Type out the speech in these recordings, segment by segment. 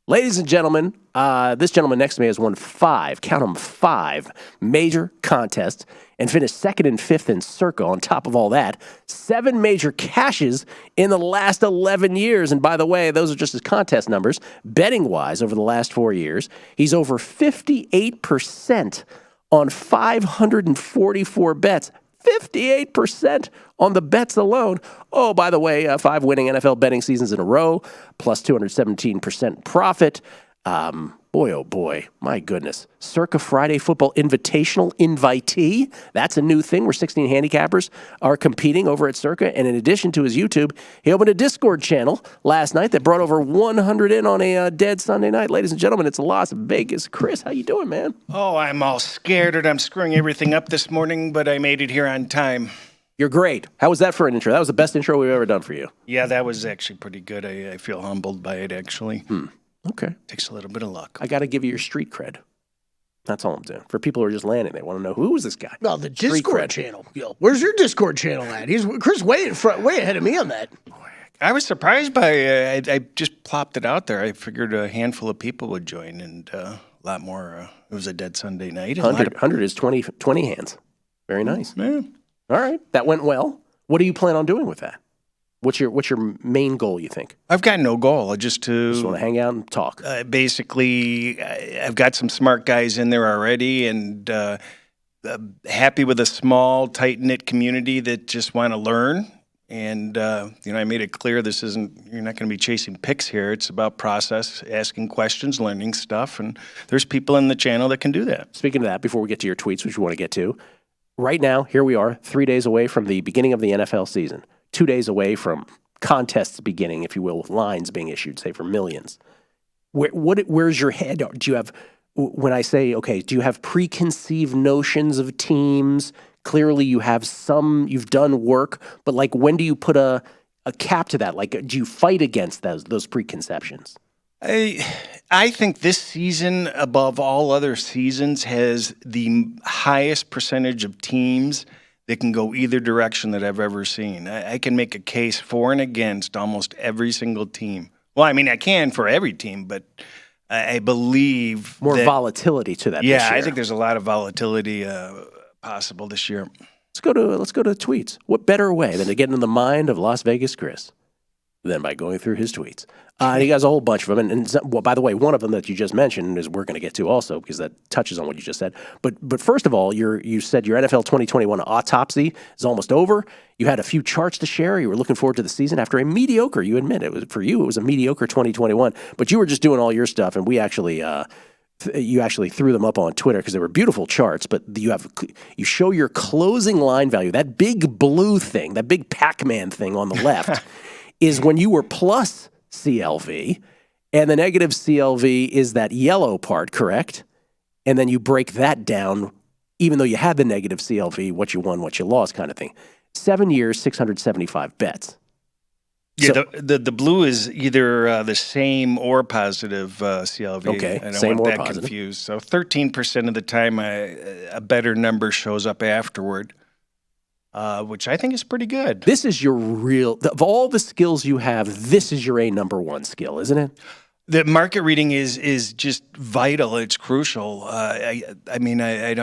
Ladies and gentlemen, this gentleman next to me has won 5, count them 5, major contests and finished 2nd and 5th in Circa. On top of all that, 7 major cashes in the last 11 years. And by the way, those are just his contest numbers. Betting-wise, over the last 4 years, he's over 58% on 544 bets. 58% on the bets alone. Oh, by the way, 5 winning NFL betting seasons in a row, plus 217% profit. Boy, oh boy, my goodness. Circa Friday Football Invitational invitee. That's a new thing where 16 handicappers are competing over at Circa. And in addition to his YouTube, he opened a Discord channel last night that brought over 100 in on a dead Sunday night. Ladies and gentlemen, it's Las Vegas. Chris, how you doing, man? Oh, I'm all scared that I'm screwing everything up this morning, but I made it here on time. You're great. How was that for an intro? That was the best intro we've ever done for you. Yeah, that was actually pretty good. I feel humbled by it, actually. Okay. Takes a little bit of luck. I got to give you your street cred. That's all I'm doing. For people who are just landing, they want to know, who is this guy? Well, the Discord channel. Yo, where's your Discord channel at? Chris way in front, way ahead of me on that. I was surprised by it. I just plopped it out there. I figured a handful of people would join, and a lot more. It was a dead Sunday night. 100 is 20 hands. Very nice. Yeah. All right. That went well. What do you plan on doing with that? What's your main goal, you think? I've got no goal. Just want to hang out and talk. Basically, I've got some smart guys in there already, and happy with a small, tight-knit community that just want to learn. And, I made it clear you're not going to be chasing picks here. It's about process, asking questions, learning stuff. And there's people in the channel that can do that. Speaking of that, before we get to your tweets, which we want to get to, right now, here we are, 3 days away from the beginning of the NFL season. 2 days away from contests beginning, if you will, with lines being issued, say, for millions. Where's your head? Do you have, when I say, okay, do you have preconceived notions of teams? Clearly you have you've done work, but like, when do you put a cap to that? Like, do you fight against those preconceptions? I think this season, above all other seasons, has the highest percentage of teams that can go either direction that I've ever seen. I can make a case for and against almost every single team. Well, I mean, I can for every team, but I believe more volatility to that. Yeah, this year. I think there's a lot of volatility possible this year. Let's go to tweets. What better way than to get into the mind of Las Vegas Chris than by going through his tweets? And he has a whole bunch of them. And well, by the way, one of them that you just mentioned is we're going to get to also, because that touches on what you just said. But first of all, you said your NFL 2021 autopsy is almost over. You had a few charts to share. You were looking forward to the season after a mediocre, you admit it was, for you, it was a mediocre 2021. But you were just doing all your stuff, and we actually you actually threw them up on Twitter because they were beautiful charts. But you show your closing line value, that big blue thing, that big Pac-Man thing on the left, is when you were plus CLV, and the negative CLV is that yellow part, correct? And then you break that down, even though you had the negative CLV, what you won, what you lost kind of thing. 7 years, 675 bets. Yeah, so, the blue is either the same or positive CLV. Okay, I don't same want or that positive. Confused. So 13% of the time, a better number shows up afterward. Which I think is pretty good. This is your of all the skills you have, this is your number one skill, isn't it? The market reading is just vital. It's crucial. I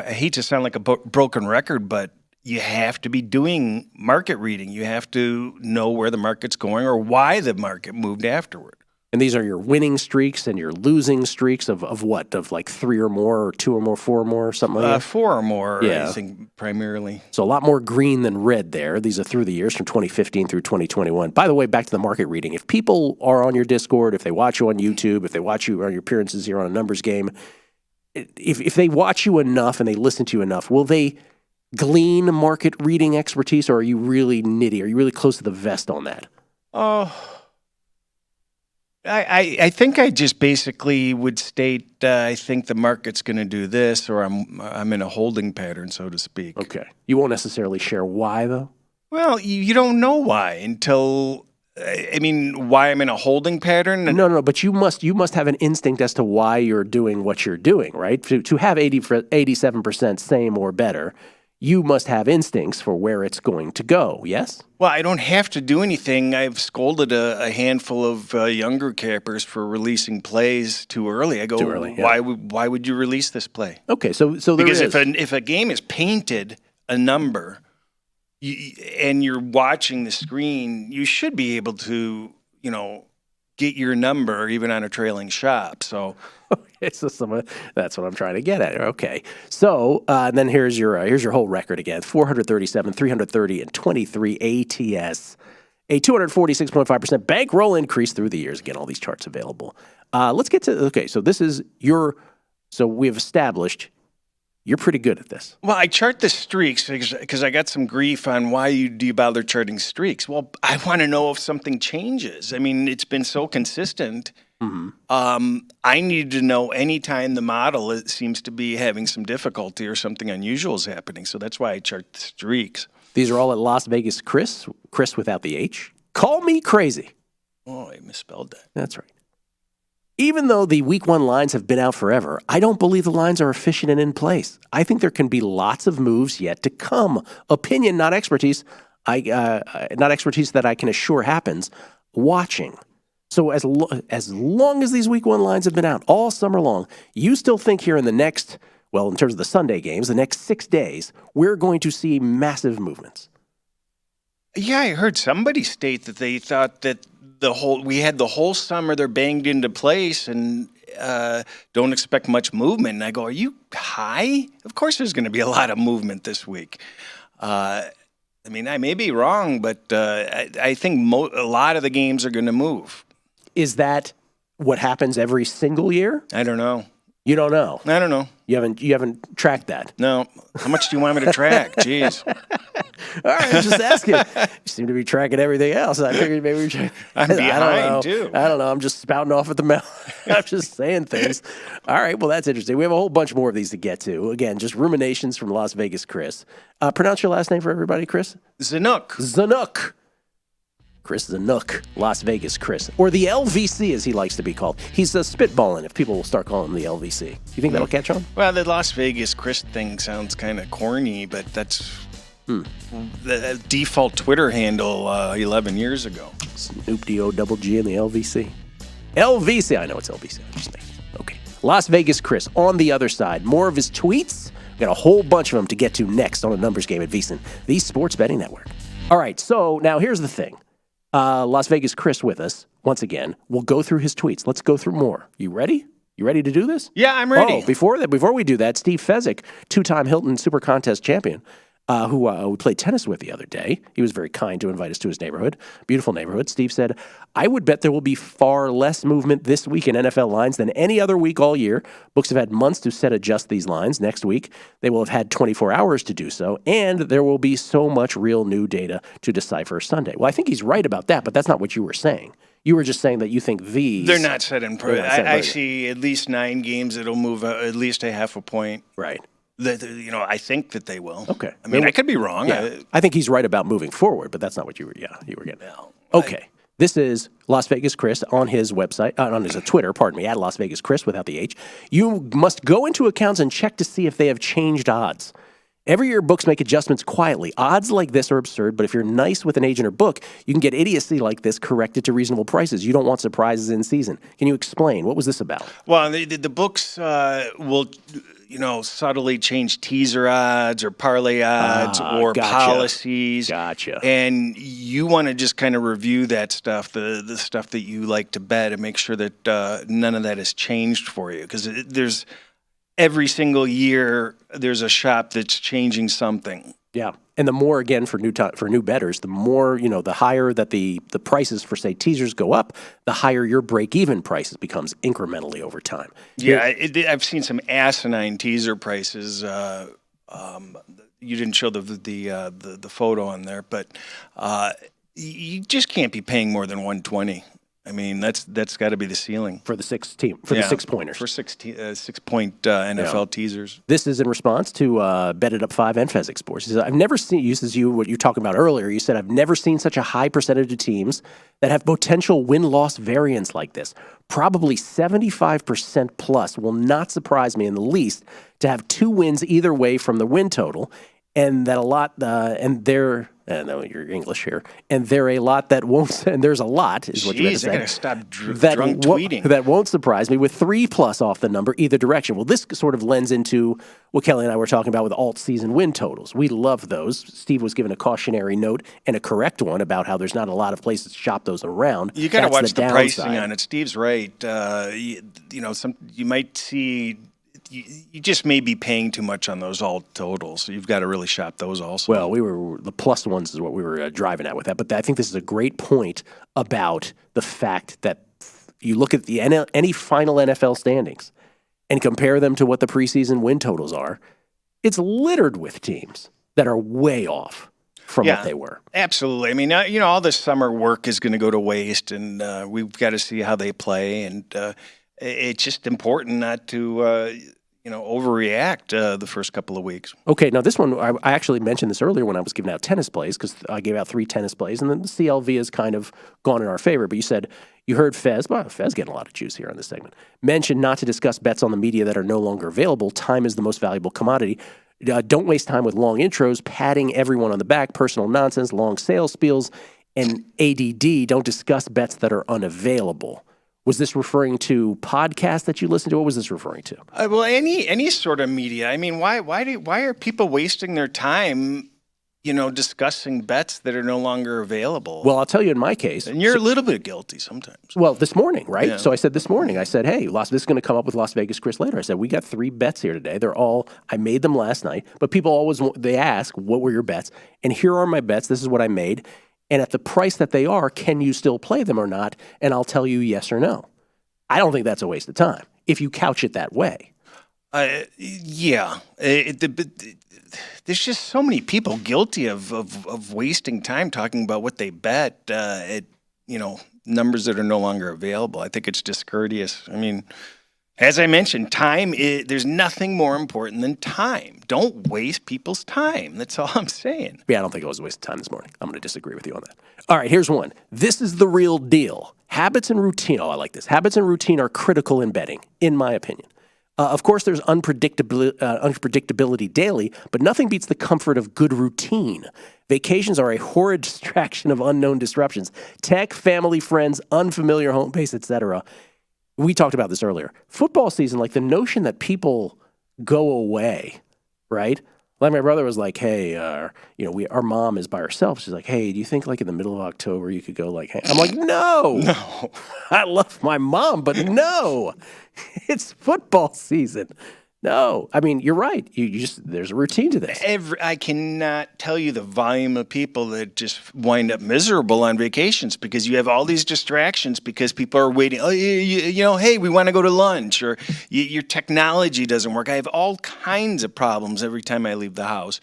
hate to sound like a broken record, but you have to be doing market reading. You have to know where the market's going or why the market moved afterward. And these are your winning streaks and your losing streaks of what? Of like 3 or more, or 2 or more, 4 or more, something like that? 4 or more, yeah. I think, primarily. So a lot more green than red there. These are through the years from 2015 through 2021. By the way, back to the market reading. If people are on your Discord, if they watch you on YouTube, if they watch you on your appearances here on a numbers game, if they watch you enough and they listen to you enough, will they glean market reading expertise, or are you really nitty? Are you really close to the vest on that? Oh, I think I just basically would state I think the market's going to do this, or I'm in a holding pattern, so to speak. Okay. You won't necessarily share why, though? Well, you don't know why until, why I'm in a holding pattern? No, but you must have an instinct as to why you're doing what you're doing, right? To have 87% same or better, you must have instincts for where it's going to go, yes? Well, I don't have to do anything. I've scolded a handful of younger campers for releasing plays too early. I go, Too early, yeah. why would you release this play? Okay, so there Because is. if a game is painted a number and you're watching the screen, you should be able to, get your number even on a trailing shot. So That's what I'm trying to get at. Okay, so and then here's your whole record again: 437, 330, and 23 ATS, a 246.5% bankroll increase through the years. Again, all these charts available. Let's get to So this is So we've established you're pretty good at this. Well, I chart the streaks because I got some grief on why do you bother charting streaks? Well, I want to know if something changes. I mean, it's been so consistent. Mm-hmm. I need to know anytime the model seems to be having some difficulty or something unusual is happening. So that's why I chart the streaks. These are all at Las Vegas Chris without the H. Call me crazy. Oh, I misspelled that. That's right. Even though the week 1 lines have been out forever, I don't believe the lines are efficient and in place. I think there can be lots of moves yet to come. Opinion, not expertise. Not expertise that I can assure happens. Watching. So as long as these week 1 lines have been out all summer long, you still think here in the next, in terms of the Sunday games, the next 6 days, we're going to see massive movements? Yeah, I heard somebody state that they thought that we had the whole summer, they're banged into place and don't expect much movement. And I go, are you high? Of course there's going to be a lot of movement this week. I may be wrong, but I think a lot of the games are going to move. Is that what happens every single year? I don't know. You don't know? I don't know. You haven't tracked that? No. How much do you want me to track? Jeez. All right, I'm just asking. You seem to be tracking everything else. I figured maybe I'm behind, too. I don't know. I'm just spouting off at the mouth. I'm just saying things. All right, well, that's interesting. We have a whole bunch more of these to get to. Again, just ruminations from Las Vegas Chris. Pronounce your last name for everybody, Chris. Zanuck. Chris Zanuck, Las Vegas Chris, or the LVC as he likes to be called. He's spitballing if people will start calling him the LVC. You think that'll catch on? Well, the Las Vegas Chris thing sounds kind of corny, but that's the default Twitter handle 11 years ago. Snoop D-O double G in the LVC. LVC, I know it's LVC. I'm just making it. Okay. Las Vegas Chris on the other side. More of his tweets. We've got a whole bunch of them to get to next on a numbers game at VSIN, the sports betting network. All right, so now here's the thing. Las Vegas Chris with us once again. We'll go through his tweets. Let's go through more. You ready? You ready to do this? Yeah, I'm ready. Oh, before we do that, Steve Fezzik, 2-time Hilton Super Contest champion, who we played tennis with the other day. He was very kind to invite us to his neighborhood. Beautiful neighborhood. Steve said, I would bet there will be far less movement this week in NFL lines than any other week all year. Books have had months to adjust these lines. Next week, they will have had 24 hours to do so, and there will be so much real new data to decipher Sunday. Well, I think he's right about that, but that's not what you were saying. You were just saying that you think they're not set in pro. I see at least 9 games that'll move at least a half a point. Right. I think that they will. Okay. I could be wrong. Yeah. I think he's right about moving forward, but that's not what you were getting at. Okay. This is Las Vegas Chris on his website, on his Twitter, at Las Vegas Chris without the H. You must go into accounts and check to see if they have changed odds. Every year, books make adjustments quietly. Odds like this are absurd, but if you're nice with an agent or book, you can get idiocy like this corrected to reasonable prices. You don't want surprises in season. Can you explain? What was this about? Well, the books will, subtly change teaser odds or parlay odds or policies. Gotcha. And you want to just kind of review that stuff, the stuff that you like to bet, and make sure that none of that has changed for you. Because there's every single year there's a shop that's changing something. Yeah. And the more, again, for new bettors, the more, the higher that the prices for, say, teasers go up, the higher your break-even prices becomes incrementally over time. Yeah, I've seen some asinine teaser prices. You didn't show the photo on there, but you just can't be paying more than $120. I mean, that's got to be the ceiling for the 6 pointers. For 6-point NFL teasers. This is in response to Bet It Up 5 and Fezzik Sports. He says, I've never seen, what you were talking about earlier. You said, I've never seen such a high percentage of teams that have potential win-loss variance like this. Probably 75% plus will not surprise me in the least to have 2 wins either way from the win total. and that a lot, and they're, no, you're English here, and they're a lot that won't, and there's a lot, is what you meant to Jeez, I say. gotta stop drunk tweeting. That won't surprise me, with 3+ off the number either direction. Well, this sort of lends into what Kelly and I were talking about with alt-season win totals. We love those. Steve was given a cautionary note and a correct one about how there's not a lot of places to shop those around. You got to watch the pricing downside. on it. Steve's right. You know, you might see. You just may be paying too much on those alt totals. So you've got to really shop those also. Well, the plus ones is what we were driving at with that. But I think this is a great point about the fact that you look at any final NFL standings and compare them to what the preseason win totals are. It's littered with teams that are way off from what they were. Absolutely. I mean, you know, all this summer work is going to go to waste, and we've got to see how they play. And it's just important not to overreact the first couple of weeks. Okay, now this one, I actually mentioned this earlier when I was giving out tennis plays, because I gave out 3 tennis plays, and then the CLV has kind of gone in our favor. But you said you heard Fez getting a lot of juice here on this segment, mentioned not to discuss bets on the media that are no longer available. Time is the most valuable commodity. Don't waste time with long intros, patting everyone on the back, personal nonsense, long sales spiels, and ADD. Don't discuss bets that are unavailable. Was this referring to podcasts that you listen to? What was this referring to? Well, any sort of media. I mean, why are people wasting their time, discussing bets that are no longer available? Well, I'll tell you in my case. And you're a little bit guilty sometimes. Well, this morning, right? Yeah. So I said this morning, hey, this is going to come up with Las Vegas Chris later. I said, we got 3 bets here today. I made them last night, but people they ask, what were your bets? And here are my bets. This is what I made. And at the price that they are, can you still play them or not? And I'll tell you yes or no. I don't think that's a waste of time if you couch it that way. Yeah. There's just so many people guilty of wasting time talking about what they bet at numbers that are no longer available. I think it's discourteous. I mean, as I mentioned, there's nothing more important than time. Don't waste people's time. That's all I'm saying. Yeah, I don't think it was a waste of time this morning. I'm going to disagree with you on that. All right, here's one. This is the real deal. Habits and routine. Oh, I like this. Habits and routine are critical in betting, in my opinion. Of course, there's unpredictability daily, but nothing beats the comfort of good routine. Vacations are a horrid distraction of unknown disruptions. Tech, family, friends, unfamiliar home base, etc. We talked about this earlier. Football season, like the notion that people go away, right? Like my brother was like, hey, our mom is by herself. She's like, hey, do you think like in the middle of October you could go like, hey? I'm like, no. I love my mom, but no, it's football season. No, I mean, you're right. There's a routine to this. I cannot tell you the volume of people that just wind up miserable on vacations because you have all these distractions because people are waiting. Oh, hey, we want to go to lunch, or your technology doesn't work. I have all kinds of problems every time I leave the house.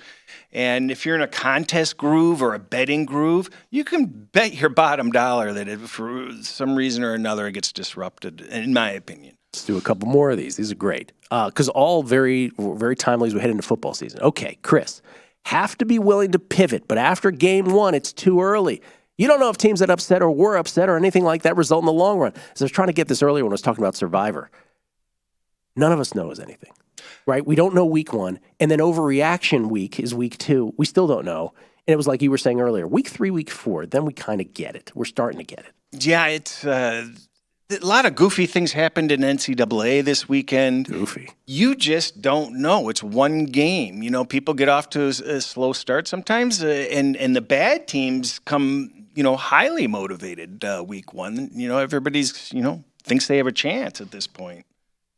And if you're in a contest groove or a betting groove, you can bet your bottom dollar that for some reason or another it gets disrupted, in my opinion. Let's do a couple more of these. These are great. Because all very, very timely as we head into football season. Okay, Chris, have to be willing to pivot, but after game 1, it's too early. You don't know if teams that upset or were upset or anything like that result in the long run. So I was trying to get this earlier when I was talking about Survivor. None of us knows anything, right? We don't know week 1, and then overreaction week is week 2. We still don't know. And it was like you were saying earlier, week 3, week 4, then we kind of get it. We're starting to get it. Yeah, it's a lot of goofy things happened in NCAA this weekend. Goofy. You just don't know. It's one game. People get off to a slow start sometimes, and the bad teams come, highly motivated week 1. Everybody's, thinks they have a chance at this point.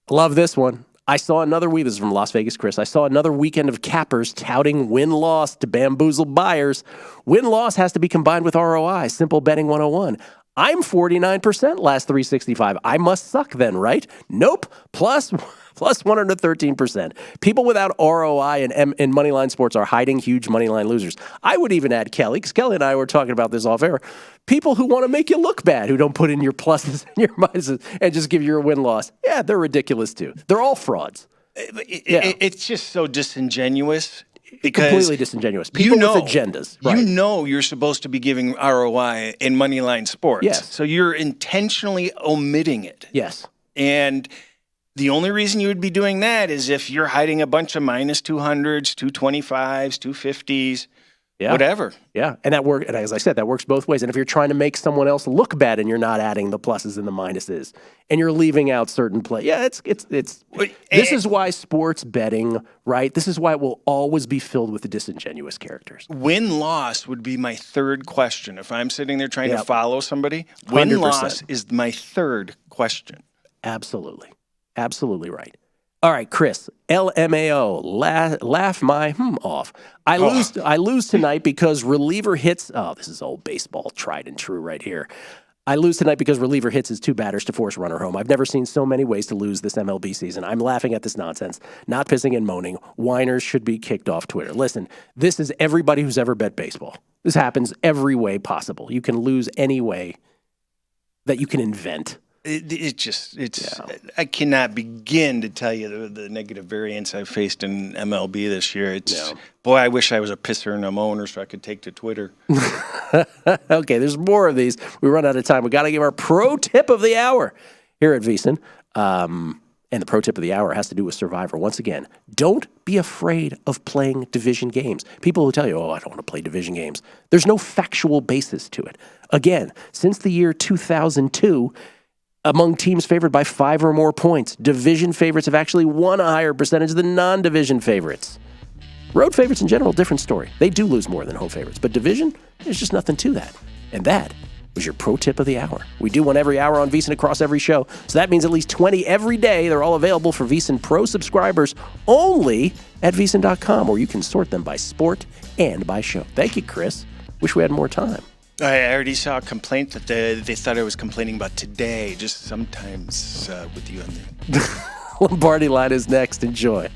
Love this one. I saw another week. This is from Las Vegas Chris. I saw another weekend of cappers touting win-loss to bamboozle buyers. Win-loss has to be combined with ROI. Simple betting 101. I'm 49% last 365. I must suck then, right? Nope. Plus 113%. People without ROI and moneyline sports are hiding huge moneyline losers. I would even add Kelly, because Kelly and I were talking about this off air. People who want to make you look bad, who don't put in your pluses and your minuses and just give you a win-loss. Yeah, they're ridiculous too. They're all frauds. It's just so disingenuous. Because completely disingenuous. People with agendas. Right. You're supposed to be giving ROI in moneyline sports. Yes. So you're intentionally omitting it. Yes. And The only reason you would be doing that is if you're hiding a bunch of minus 200s, 225s, 250s, Yeah. whatever. Yeah, and that work. And as I said, that works both ways. And if you're trying to make someone else look bad, and you're not adding the pluses and the minuses, and you're leaving out certain play, yeah, it's. This is why sports betting, right? This is why it will always be filled with disingenuous characters. Win-loss would be my third question. If I'm sitting there trying to Yep. follow somebody, 100%. win-loss is my third question. Absolutely, absolutely right. All right, Chris, LMAO, laugh my off. I lose tonight because reliever hits. Oh, this is old baseball, tried and true right here. I lose tonight because reliever hits his two batters to force runner home. I've never seen so many ways to lose this MLB season. I'm laughing at this nonsense, not pissing and moaning. Whiners should be kicked off Twitter. Listen, this is everybody who's ever bet baseball. This happens every way possible. You can lose any way that you can invent. I cannot begin to tell you the negative variance I've faced in MLB this year. Boy, I wish I was a pisser and a moaner so I could take to Twitter. Okay, there's more of these. We run out of time. We got to give our pro tip of the hour here at VSIN. And the pro tip of the hour has to do with Survivor. Once again, don't be afraid of playing division games. People who tell you, I don't want to play division games. There's no factual basis to it. Again, since the year 2002, among teams favored by 5 or more points, division favorites have actually won a higher percentage than non-division favorites. Road favorites in general, different story. They do lose more than home favorites, but division, there's just nothing to that. And that was your pro tip of the hour. We do one every hour on VSIN across every show, so that means at least 20 every day. They're all available for VSIN Pro subscribers only at VSIN.com, where you can sort them by sport and by show. Thank you, Chris. Wish we had more time. I already saw a complaint that they thought I was complaining about today, just sometimes with you on there. Lombardi Line is next. Enjoy.